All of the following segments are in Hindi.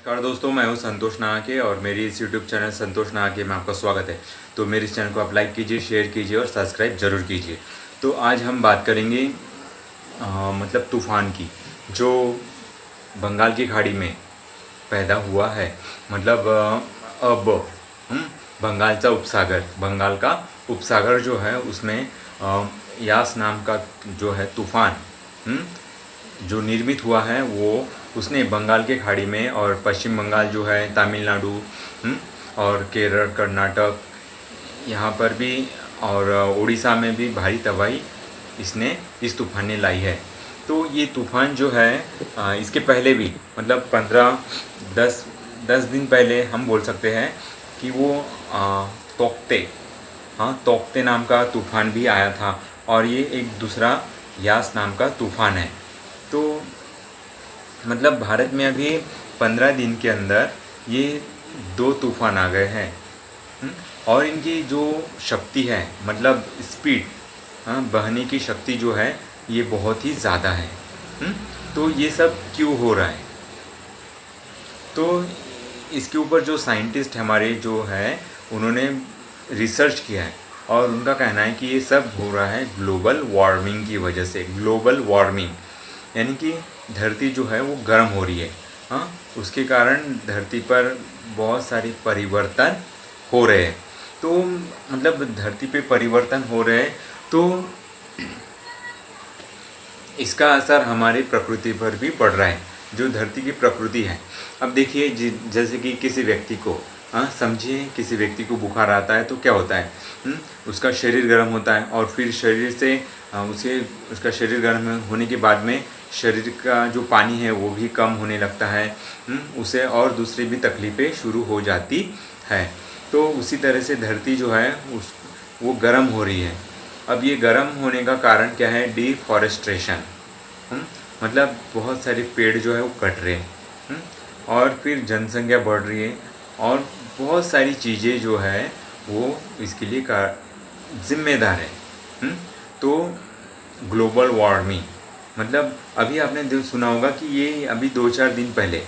नमस्कार दोस्तों, मैं हूं संतोष नाहके और मेरी इस यूट्यूब चैनल संतोष नाहके में आपका स्वागत है। तो मेरे इस चैनल को आप लाइक कीजिए, शेयर कीजिए और सब्सक्राइब ज़रूर कीजिए। तो आज हम बात करेंगे मतलब तूफ़ान की, जो बंगाल की खाड़ी में पैदा हुआ है। मतलब अब बंगाल का उपसागर जो है उसमें यास नाम का जो है तूफ़ान जो निर्मित हुआ है, वो उसने बंगाल के खाड़ी में और पश्चिम बंगाल जो है, तमिलनाडु और केरल, कर्नाटक, यहाँ पर भी और उड़ीसा में भी भारी तबाही इस तूफ़ान ने लाई है। तो ये तूफ़ान जो है इसके पहले भी मतलब 10 दिन पहले हम बोल सकते हैं कि वो तोक्ते तोक्ते नाम का तूफ़ान भी आया था, और ये एक दूसरा यास नाम का तूफ़ान है। तो मतलब भारत में अभी 15 दिन के अंदर ये 2 तूफ़ान आ गए हैं। और इनकी जो शक्ति है, मतलब स्पीड, बहने की शक्ति जो है, ये बहुत ही ज़्यादा है। तो ये सब क्यों हो रहा है? तो इसके ऊपर जो साइंटिस्ट हमारे जो है, उन्होंने रिसर्च किया है और उनका कहना है कि ये सब हो रहा है ग्लोबल वार्मिंग की वजह से। ग्लोबल वार्मिंग यानी कि धरती जो है वो गर्म हो रही है। उसके कारण धरती पर बहुत सारी परिवर्तन हो रहे हैं। तो मतलब धरती पे परिवर्तन हो रहे हैं, तो इसका असर हमारी प्रकृति पर भी पड़ रहा है, जो धरती की प्रकृति है। अब देखिए, जैसे कि किसी व्यक्ति को समझिए, किसी व्यक्ति को बुखार आता है तो क्या होता है? उसका शरीर गर्म होता है और फिर शरीर से उसका शरीर गर्म होने के बाद में शरीर का जो पानी है वो भी कम होने लगता है। उसे और दूसरी भी तकलीफ़ें शुरू हो जाती है। तो उसी तरह से धरती जो है वो गर्म हो रही है। अब ये गर्म होने का कारण क्या है? डिफॉरेस्ट्रेशन। मतलब बहुत सारे पेड़ जो है वो कट रहे हैं, और फिर जनसंख्या बढ़ रही है, और बहुत सारी चीज़ें जो है वो इसके लिए जिम्मेदार है। तो ग्लोबल वार्मिंग मतलब अभी आपने सुना होगा कि ये अभी 2-4 दिन पहले,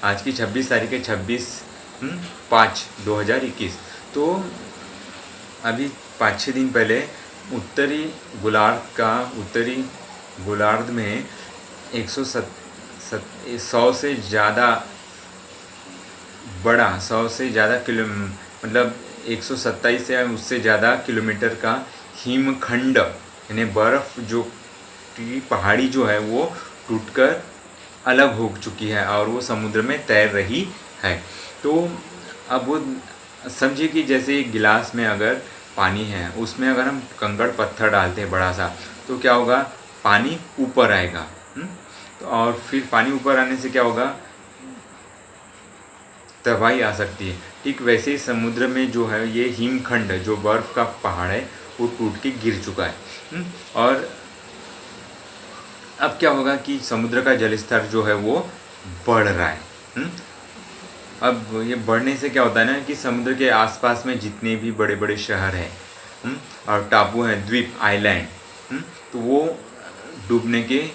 आज की 26 तारीख है, 26/5/2021, तो अभी 5-6 दिन पहले उत्तरी गोलार्ध में 100 से ज़्यादा बड़ा, 100 से ज़्यादा मतलब 127 या उससे ज़्यादा किलोमीटर का हिमखंड यानी बर्फ़ जो की पहाड़ी जो है वो टूटकर अलग हो चुकी है और वो समुद्र में तैर रही है। तो अब वो समझिए कि जैसे एक गिलास में अगर पानी है, उसमें अगर हम कंकड़ पत्थर डालते हैं बड़ा सा, तो क्या होगा? पानी ऊपर आएगा। तो और फिर पानी ऊपर आने से क्या होगा? तबाही आ सकती है। ठीक वैसे ही समुद्र में जो है ये हिमखंड, जो बर्फ़ का पहाड़ है, वो टूट के गिर चुका है। और अब क्या होगा कि समुद्र का जल स्तर जो है वो बढ़ रहा है। अब ये बढ़ने से क्या होता है ना कि समुद्र के आसपास में जितने भी बड़े बड़े शहर हैं और टापू हैं, द्वीप, आइलैंड, तो वो डूबने के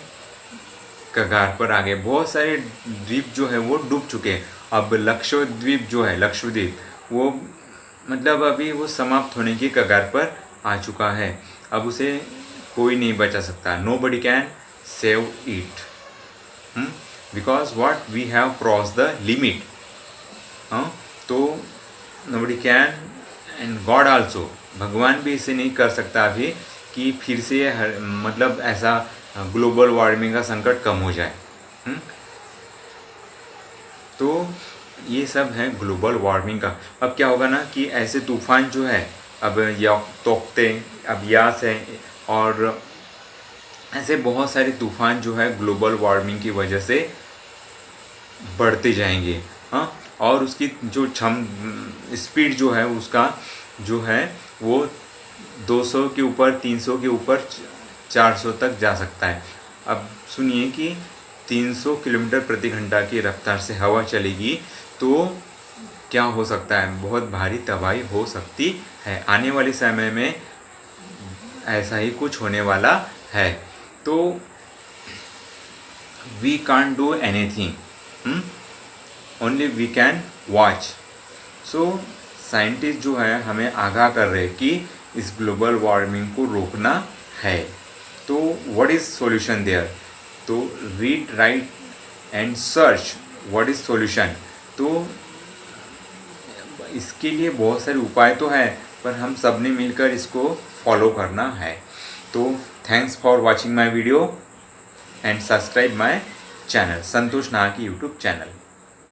कगार पर आ गए। बहुत सारे द्वीप जो है वो डूब चुके हैं। अब लक्षद्वीप जो है, लक्षद्वीप, वो मतलब अभी वो समाप्त होने की कगार पर आ चुका है। अब उसे कोई नहीं बचा सकता। Nobody can save it, because what we have cross the limit. तो nobody can, and God also, भगवान भी इसे नहीं कर सकता अभी कि फिर से मतलब ऐसा ग्लोबल वार्मिंग का संकट कम हो जाए। तो ये सब है ग्लोबल वार्मिंग का। अब क्या होगा ना कि ऐसे तूफ़ान जो है, अब तोक्ते, अब यास है, और ऐसे बहुत सारे तूफ़ान जो है ग्लोबल वार्मिंग की वजह से बढ़ते जाएंगे। और उसकी जो स्पीड जो है उसका जो है वो 200 के ऊपर, 300 के ऊपर, 400 तक जा सकता है। अब सुनिए कि 300 किलोमीटर प्रति घंटा की रफ्तार से हवा चलेगी तो क्या हो सकता है? बहुत भारी तबाही हो सकती है। आने वाले समय में ऐसा ही कुछ होने वाला है। तो we can't do anything. Only we can watch. So scientist जो है हमें आगाह कर रहे हैं कि इस ग्लोबल वार्मिंग को रोकना है। तो व्हाट इज़ सॉल्यूशन देयर? तो read, right and search what is solution. तो इसके लिए बहुत सारे उपाय तो है, पर हम सब ने मिलकर इसको फॉलो करना है। तो thanks for watching my video and subscribe my channel, Santosh Nahar की यूट्यूब चैनल।